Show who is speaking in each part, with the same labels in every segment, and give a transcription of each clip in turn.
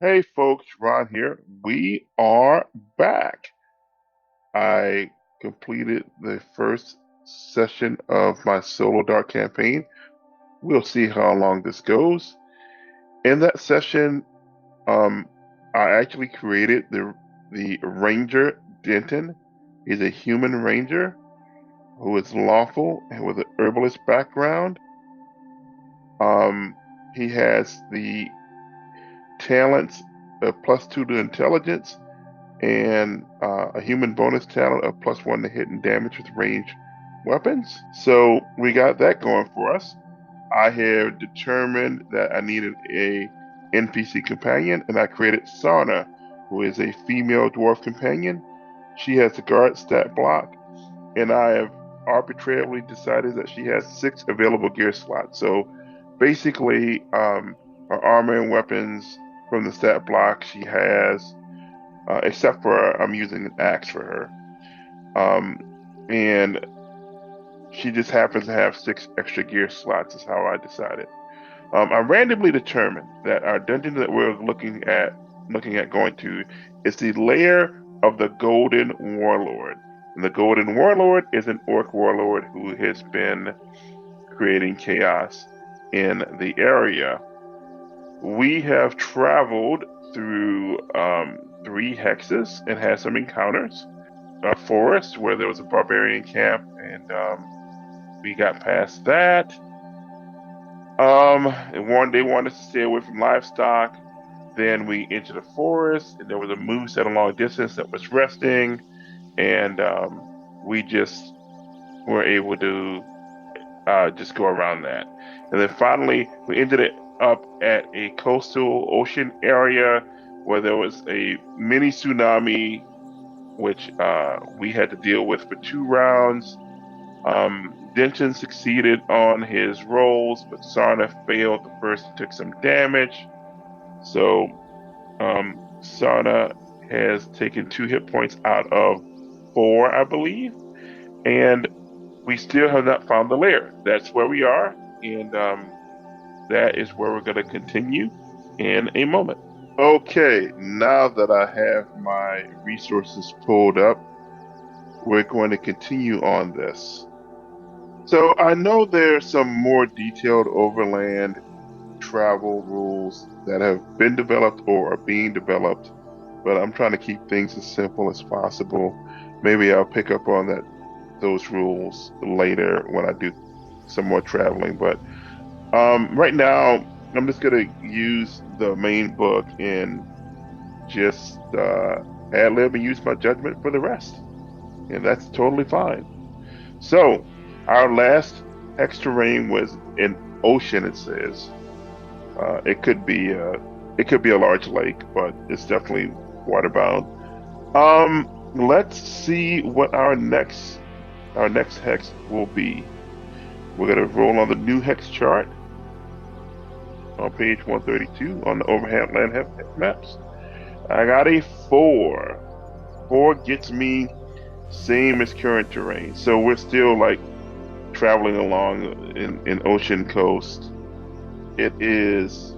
Speaker 1: Hey folks, Ron here. We are back. I completed the first session of my Solodark campaign. We'll see how long this goes. In that session, um, I actually created the Ranger Denton. He's a human ranger who is lawful and with an herbalist background. Um, he has the talents of +2 to intelligence and a human bonus talent of +1 to hit and damage with ranged weapons. So we got that going for us. I have determined that I needed a NPC companion, and I created Sana, who is a female dwarf companion. She has a guard stat block, and I have arbitrarily decided that she has 6 available gear slots. So basically, her armor and weapons from the stat block she has except for I'm using an axe for her. Um, and she just happens to have 6 extra gear slots, is how I decided. I randomly determined that our dungeon that we're looking at going to is the lair of the Golden Warlord. And the Golden Warlord is an orc warlord who has been creating chaos in the area. We have traveled through 3 hexes and had some encounters. A forest where there was a barbarian camp, and we got past that. And they wanted us to stay away from livestock. Then we entered the forest, and there was a moose at a long distance that was resting, and we just were able to just go around that. And then finally, we ended it up at a coastal ocean area where there was a mini tsunami, which we had to deal with for 2 rounds. Denton succeeded on his rolls, but Sarna failed the first and took some damage. So Sarna has taken 2 hit points out of 4, I believe, and we still have not found the lair. That's where we are, and that is where we're going to continue in a moment. Okay, now that I have my resources pulled up, we're going to continue on this. So I know there's some more detailed overland travel rules that have been developed or are being developed, but I'm trying to keep things as simple as possible. Maybe I'll pick up on those rules later when I do some more traveling. But right now, I'm just gonna use the main book and just ad lib and use my judgment for the rest, and that's totally fine. So, our last hex terrain was an ocean. It says it could be a large lake, but it's definitely waterbound. Let's see what our next hex will be. We're gonna roll on the new hex chart on page 132 on the overhead land maps. I got a 4. 4 gets me same as current terrain, so we're still like traveling along in ocean coast. It is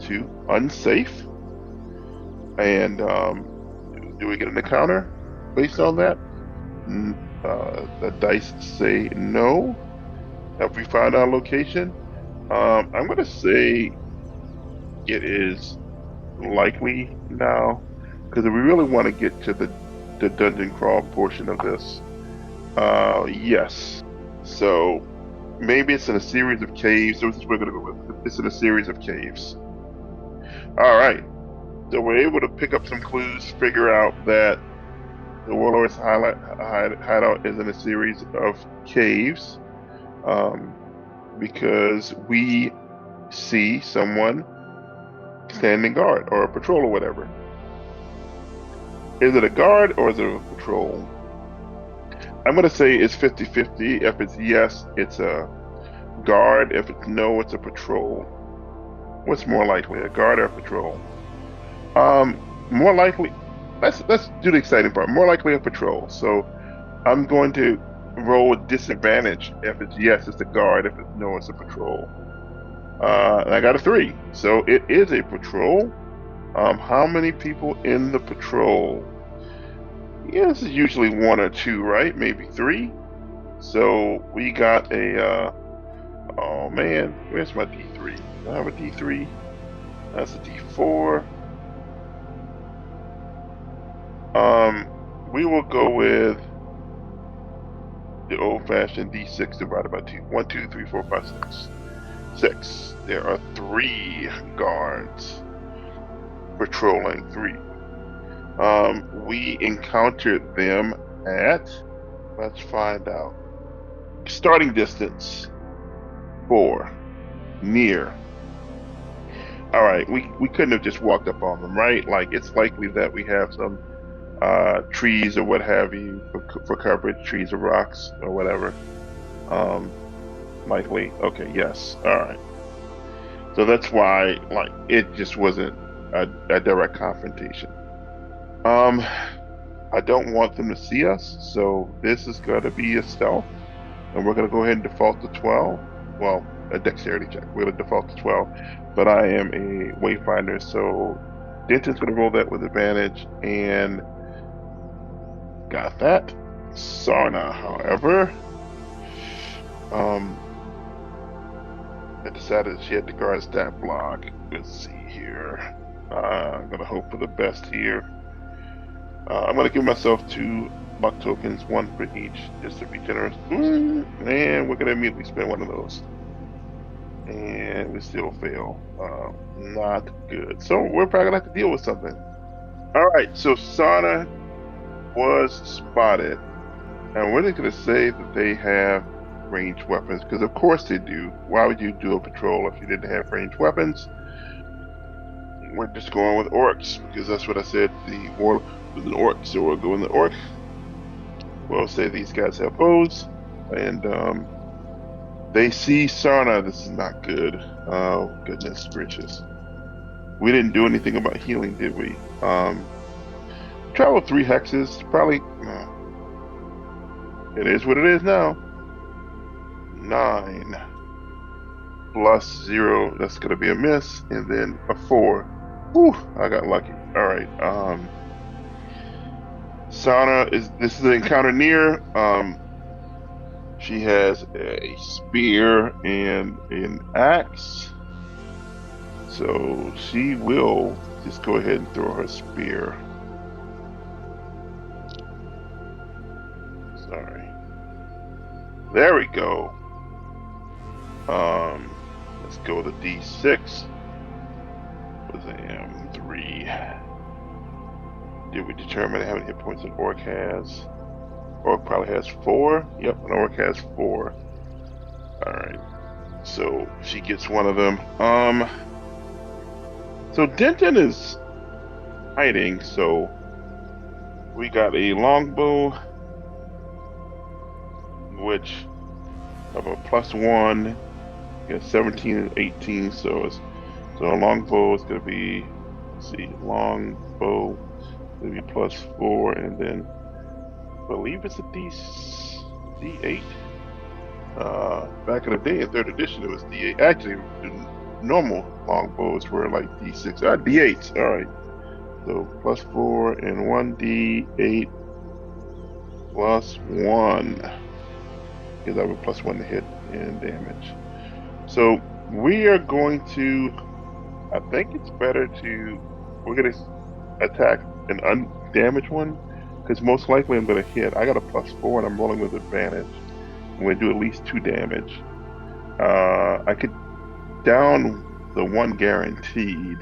Speaker 1: too unsafe, and do we get an encounter based on that? The dice say no. Have we found our location? I'm gonna say it is likely now, because we really want to get to the dungeon crawl portion of this. Yes. So maybe it's in a series of caves. So this is what we're gonna go with. It's in a series of caves. All right. So we're able to pick up some clues, figure out that the warlord's hideout is in a series of caves, because we see someone standing guard or a patrol or whatever. Is it a guard or is it a patrol? I'm going to say it's 50-50. If it's yes, it's a guard. If it's no, it's a patrol. What's more likely, a guard or a patrol? More likely, let's do the exciting part. More likely a patrol. So I'm going to roll with disadvantage. If it's yes, it's a guard. If it's no, it's a patrol. And I got a 3. So it is a patrol. How many people in the patrol? Yeah, this is usually one or two, right? Maybe three. So we got a, oh man, where's my D3? Do I have a D3? That's a D4. Um, we will go with the old-fashioned D6 divided by 2. 1, 2, 3, 4, 5, 6. 6. There are 3 guards patrolling. 3. We encountered them at, let's find out. Starting distance 4. Near. All right, we couldn't have just walked up on them, right? Like it's likely that we have some trees or what have you for coverage, trees or rocks or whatever. Likely. Okay, yes. All right. So that's why, like, it just wasn't a direct confrontation. Um, I don't want them to see us, so this is going to be a stealth, and we're going to go ahead and default to 12. Well, a dexterity check. We're going to default to 12, but I am a wayfinder, so Denton's going to roll that with advantage, and got that. Sarna, however, I decided she had to guard stat block. Let's see here. I'm gonna hope for the best here. I'm gonna give myself 2 luck tokens, 1 for each, just to be generous. And we're gonna immediately spend 1 of those. And we still fail. Not good. So we're probably gonna have to deal with something. Alright, so Sana was spotted. And we're just gonna say that they have ranged weapons, because of course they do. Why would you do a patrol if you didn't have ranged weapons? We're just going with orcs, because that's what I said. The war was an orc, so we'll go in the orc. We'll say these guys have bows, and they see Sarna. This is not good. Oh, goodness gracious. We didn't do anything about healing, did we? Travel 3 hexes, probably. It is what it is now. 9 plus 0, that's going to be a miss, and then a 4. Whew, I got lucky. All right. Sana this is an encounter near. She has a spear and an axe, so she will just go ahead and throw her spear. Sorry. There we go. Let's go to D6. What was I 3. Did we determine how many hit points an orc has? Orc probably has 4. Yep, an orc has 4. Alright. So she gets 1 of them. So Denton is hiding, so we got a longbow, which have a +1. Yeah, 17 and 18, so a longbow is going to be, let's see, longbow will be +4, and then I believe it's a D8. Back in the day in 3rd edition, it was D8. Actually, the normal longbows were like D6. D8s. All right. So +4 and 1D8 +1. Because I have a +1 to hit and damage. So we are going to, I think it's better to, we're going to attack an undamaged one, because most likely I'm going to hit. I got a +4 and I'm rolling with advantage. I'm going to do at least 2 damage. I could down the 1 guaranteed,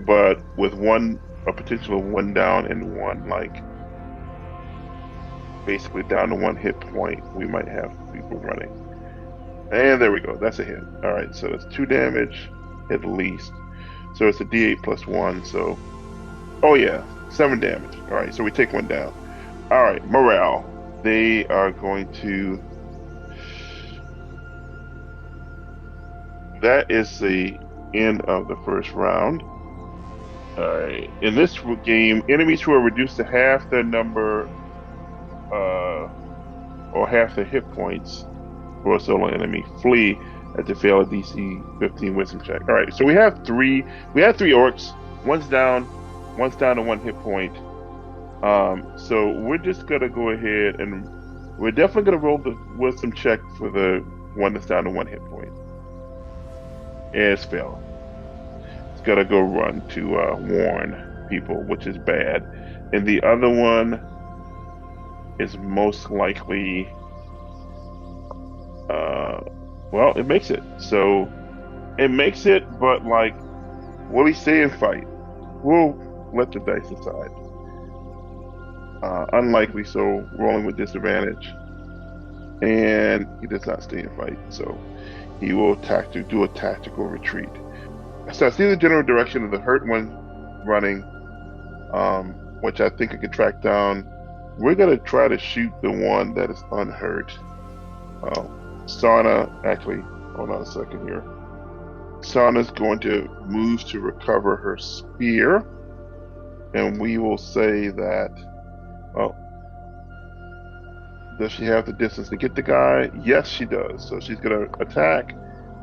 Speaker 1: but with a potential of 1 down and 1, like, basically down to 1 hit point, we might have people running. And there we go. That's a hit. All right, so that's 2 damage at least. So it's a D8 +1. So, oh yeah, 7 damage. All right, so we take 1 down. All right, morale. They are going to. That is the end of the first round. All right. In this game, enemies who are reduced to half their number, or half their hit points for a solo enemy flee. Had to fail a DC 15 wisdom check. All right, so we have three. We had three orcs. One's down. One's down to 1 hit point. So we're just gonna go ahead and we're definitely gonna roll the wisdom check for the one that's down to 1 hit point. It's failed. It's gotta go run to warn people, which is bad. And the other one is most likely, uh, well, it makes it. So it makes it, but like, will he stay and fight? We'll let the dice decide. Unlikely, so rolling with disadvantage. And he does not stay and fight, so he will do a tactical retreat. So I see the general direction of the hurt one running, which I think I can track down. We're gonna try to shoot the one that is unhurt. Sarna, actually, hold on a second here. Sarna's going to move to recover her spear, and we will say that, well, does she have the distance to get the guy? Yes, she does. So she's going to attack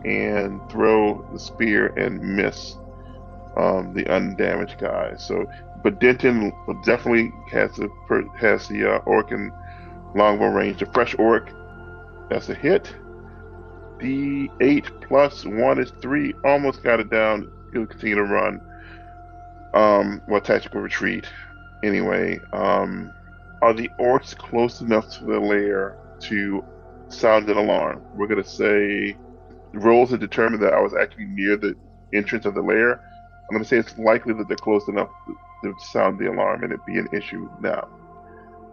Speaker 1: and throw the spear and miss the undamaged guy. So, but Denton definitely has the orc in longbow range. The fresh orc, that's a hit. D8 plus 1 is 3. Almost got it down. He'll continue to run. Well, tactical retreat. Anyway, are the orcs close enough to the lair to sound an alarm? We're going to say rolls to determine that I was actually near the entrance of the lair. I'm going to say it's likely that they're close enough to sound the alarm and it be an issue now.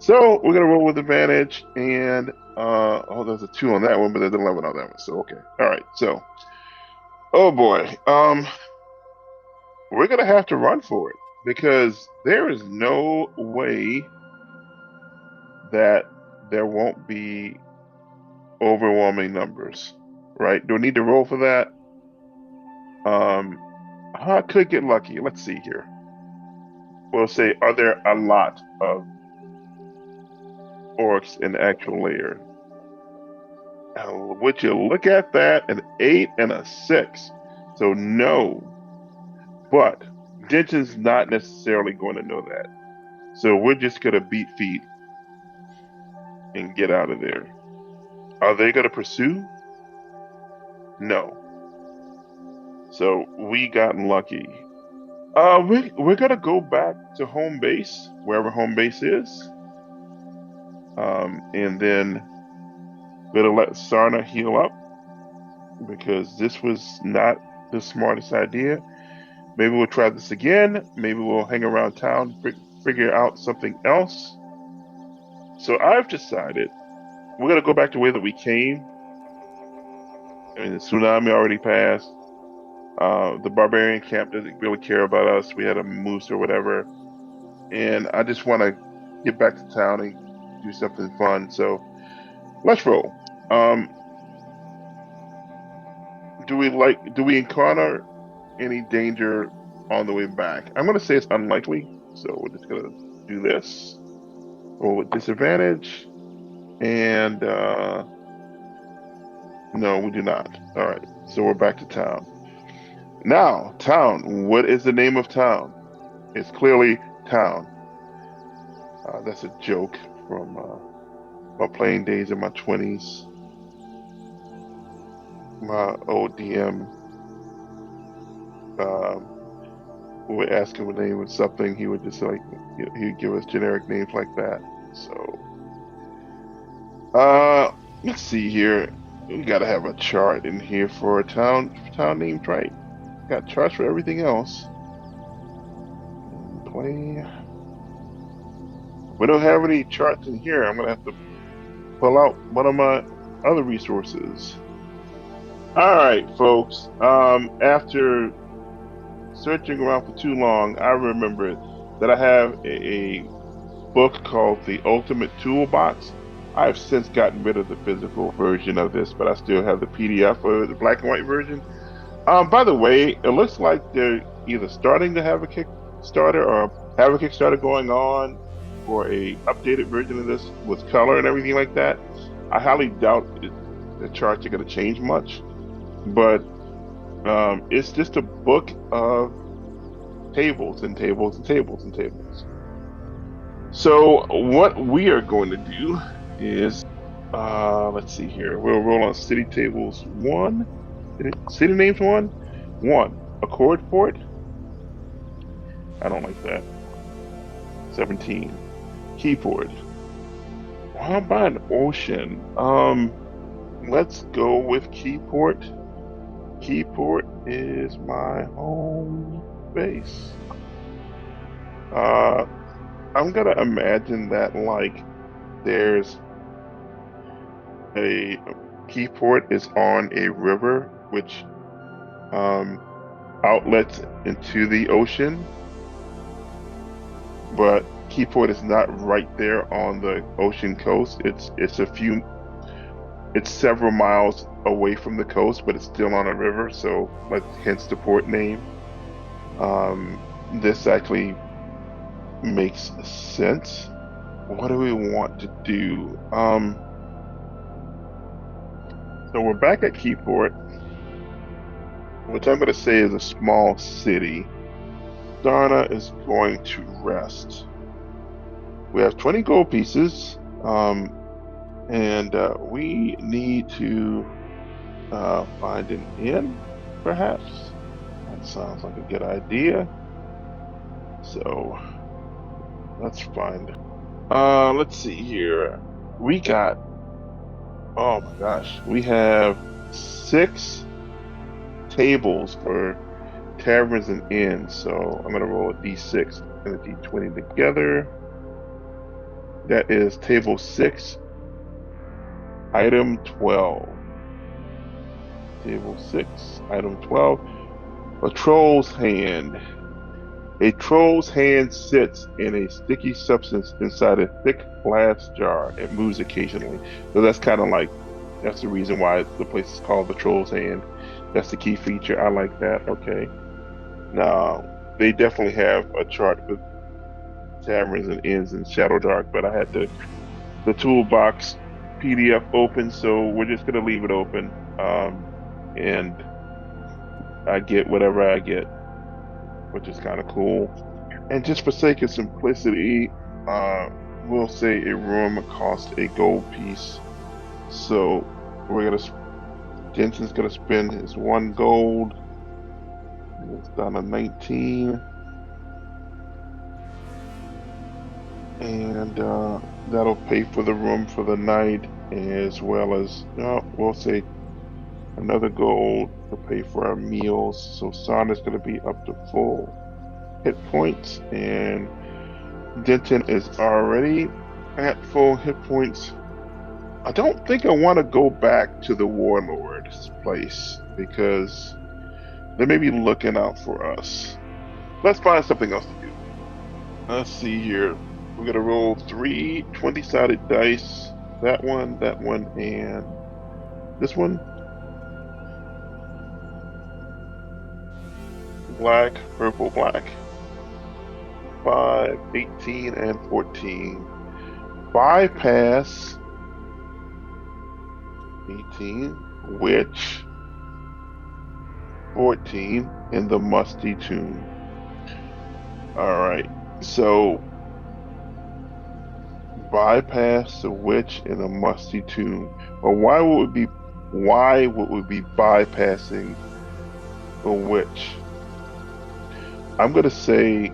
Speaker 1: So we're going to roll with advantage, and there's a 2 on that one, but there's an 11 on that one. So okay, all right. So, oh boy, we're going to have to run for it because there is no way that there won't be overwhelming numbers, right? Do I need to roll for that? I could get lucky. Let's see here. We'll say, are there a lot of orcs in the actual lair? Would you look at that? An 8 and a 6. So no. But Denton's not necessarily going to know that. So we're just going to beat feet and get out of there. Are they going to pursue? No. So we got lucky. We're going to go back to home base, wherever home base is. And then we're going to let Sarna heal up because this was not the smartest idea. Maybe we'll try this again. Maybe we'll hang around town, figure out something else. So I've decided we're going to go back to the way that we came. I mean, the tsunami already passed. The barbarian camp doesn't really care about us. We had a moose or whatever. And I just want to get back to town and do something fun. So let's roll. Do we encounter any danger on the way back? I'm going to say it's unlikely. So we're just going to do this. Roll with disadvantage. And no, we do not. All right. So we're back to town. Now, town. What is the name of town? It's clearly town. That's a joke from my playing days in my 20s. My old DM would ask him a name of something. He would just he'd give us generic names like that. So, let's see here. We gotta have a chart in here for a town named, right? Got charts for everything else. Play. We don't have any charts in here. I'm gonna have to pull out one of my other resources. All right, folks. After searching around for too long, I remembered that I have a book called The Ultimate Toolbox. I've since gotten rid of the physical version of this, but I still have the PDF or the black and white version. By the way, it looks like they're either starting to have a Kickstarter or have a Kickstarter going on for a updated version of this with color and everything like that. I highly doubt the charts are going to change much. but it's just a book of tables and tables and tables and tables. So what we are going to do is, let's see here. We'll roll on city tables one, city names one. Accord fort. I don't like that. 17. Keyboard. How about an ocean? Let's go with Keyport. Keyport is my home base. Uh, I'm gonna imagine that like there's a Keyport is on a river which um outlets into the ocean, but Keyport is not right there on the ocean coast. It's several miles away from the coast, but it's still on a river, so like hence the port name. This actually makes sense. What do we want to do? So we're back at Keyport, which I'm going to say is a small city. Darna is going to rest. We have 20 gold pieces, and we need to find an inn, perhaps. That sounds like a good idea. So let's find. Let's see here. We got. Oh my gosh, we have 6 tables for taverns and inns. So I'm gonna roll a d6 and a d20 together. That is table 6, item 12. Table 6, item 12. A troll's hand. A troll's hand sits in a sticky substance inside a thick glass jar. It moves occasionally. So that's kind of like, that's the reason why the place is called the troll's hand. That's the key feature. I like that. Okay. Now, they definitely have a chart with taverns and inns in Shadowdark, but I had the toolbox PDF open, so we're just gonna leave it open. And I get whatever I get, which is kind of cool. And just for sake of simplicity, uh, we'll say a room costs a gold piece. So we're gonna Denton's gonna spend his 1 gold. It's down to 19. And that'll pay for the room for the night, as well as we'll say another gold to pay for our meals. So Sana's going to be up to full hit points, and Denton is already at full hit points. I don't think I want to go back to the warlord's place because they may be looking out for us. Let's find something else to do. Let's see here. We're going to roll 3 20-sided dice. That one, and this one. Black, purple, black. 5, 18, and 14. Bypass 18, witch 14, and the musty tomb. Alright, so bypass the witch and the musty tomb. Well, why would we be bypassing a witch? I'm gonna say,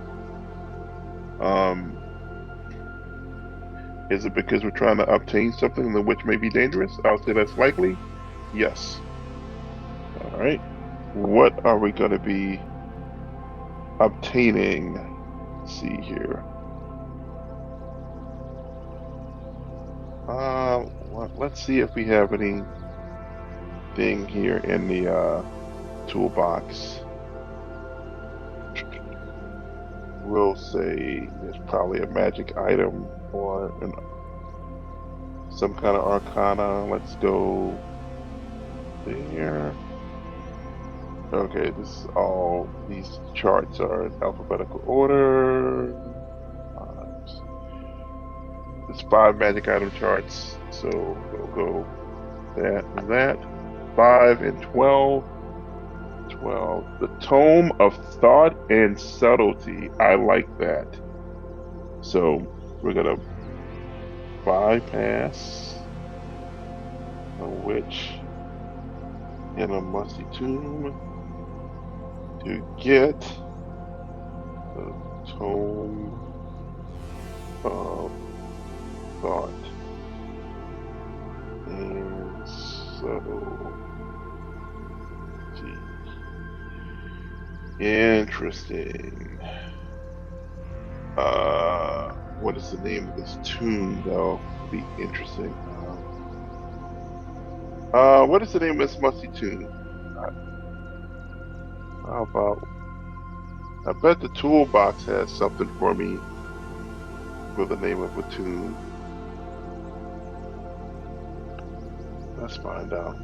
Speaker 1: is it because we're trying to obtain something and the witch may be dangerous? I'll say that's likely. Yes. All right. What are we gonna be obtaining? Let's see here. Let's see if we have anything here in the toolbox. We'll say there's probably a magic item or some kind of arcana. Let's go there. Okay, these charts are in alphabetical order. There's 5 magic item charts, so we'll go that and that. 5 and 12. 12. The Tome of Thought and Subtlety. I like that. So we're gonna bypass a witch in a musty tomb to get the Tome of Thought and Subtlety. Interesting. What is the name of this tomb, though? It'll be interesting. What is the name of this musty tomb? How about? I bet the toolbox has something for me for the name of a tomb. Let's find out.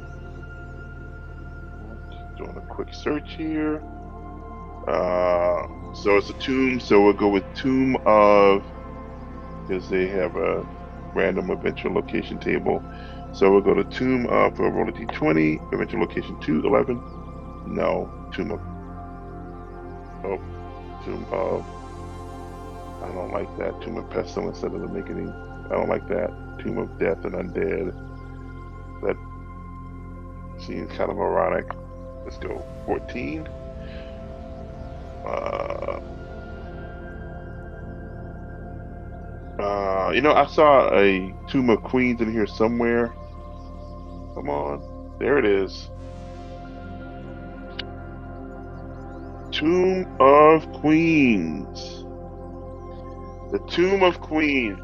Speaker 1: Just doing a quick search here. So it's a tomb, so we'll go with Tomb of, because they have a random eventual location table. So we'll go to Tomb of for roll a d20, eventual location 211. No, Tomb of. Oh, Tomb of. I don't like that. Tomb of Pestilence, that doesn't make any. I don't like that. Tomb of Death and Undead. That seems kind of ironic. Let's go 14. I saw a Tomb of Queens in here somewhere. Come on. There it is. Tomb of Queens. The Tomb of Queens.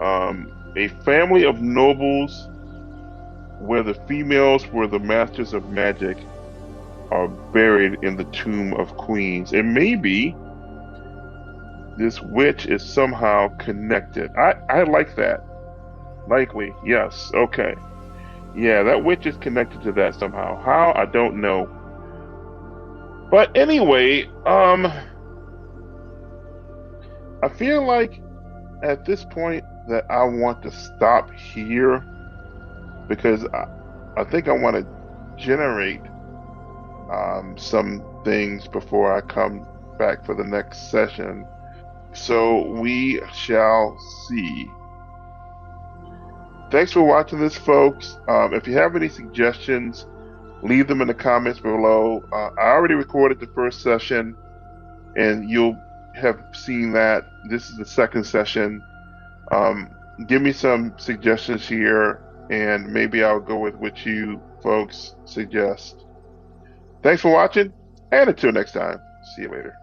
Speaker 1: A family of nobles where the females were the masters of magic are buried in the Tomb of Queens. And maybe this witch is somehow connected. I like that. Likely, yes. Okay. Yeah, that witch is connected to that somehow. How? I don't know. But anyway, I feel like at this point that I want to stop here because I think I want to generate some things before I come back for the next session. So we shall see. Thanks for watching this, folks. If you have any suggestions, leave them in the comments below. I already recorded the first session, and you'll have seen that. This is the second session. Give me some suggestions here, and maybe I'll go with what you folks suggest. Thanks for watching, and until next time, see you later.